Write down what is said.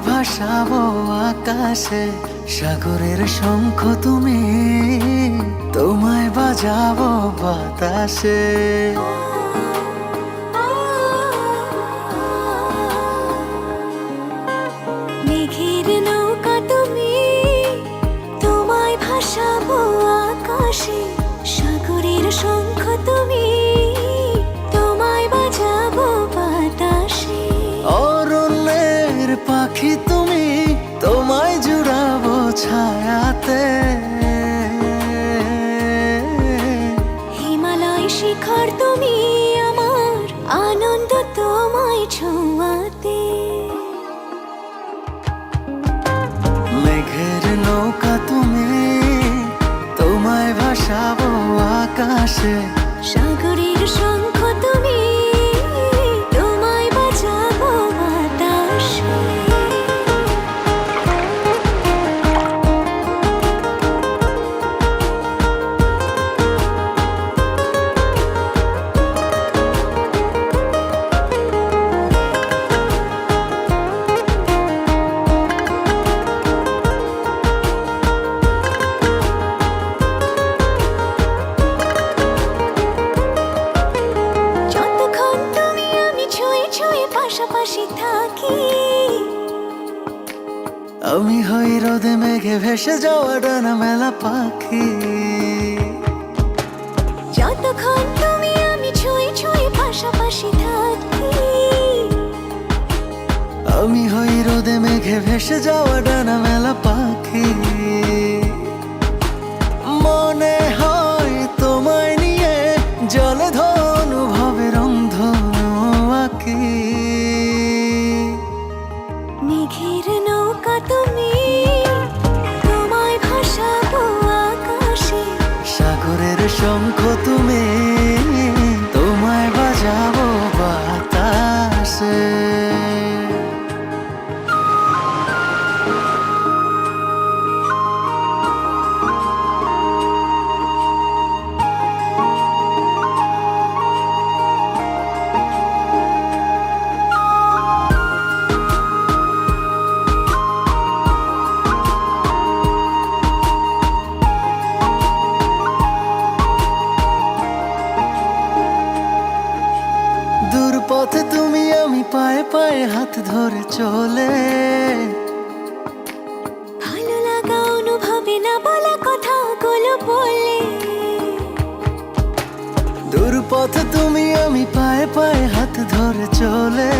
ভাসাবো আকাশে, সাগরের শঙ্খ তুমি, তোমায় বাজাবো বাতাসে। মেঘের নৌকা তুমি, তোমায় ভাসাবো আকাশে, সাগরের শঙ্খ তুমি, তোমায় বাজাবো বাতাসে। অরণ্যের পাখি তুমি, তোমায় জুড়াবো ছায়াতে। হিমালয় শিখর তুমি, আমার আনন্দ তোমায় ছোঁয়াতে। মেঘের নৌকা তুমি, তোমায় ভাসাবো আকাশে, সাগরের শঙ্খ তুমি, তোমায় বাজাবো বাতাসে। যতক্ষণ তুমি আমি ছুঁয়ে ছুঁয়ে পাশাপাশি থাকি, আমি হই রোদে মেঘে ভেসে যাওয়া ডানা মেলা পাখি। যতক্ষণ তুমি আমি ছুঁয়ে ছুঁয়ে পাশাপাশি থাকি, আমি হই রোদে মেঘে ভেসে যাওয়া ডানা মেলা পাখি। মনে হয় তোমায় নিয়ে জলে অনুভবের রংধনু আঁকি। মেঘের নৌকা তুমি, তোমায় ভাসাবো আকাশে, সাগরের শঙ্খ তুমি, তোমায় বাজাবো বাতাসে। দূর পথে তুমি আমি পায়ে পায়ে হাত ধরে চলে, ভালো লাগা অনুভবে না বলা কথাগুলো বলে। দূর পথে তুমি আমি পায়ে পায়ে হাত ধরে চলে।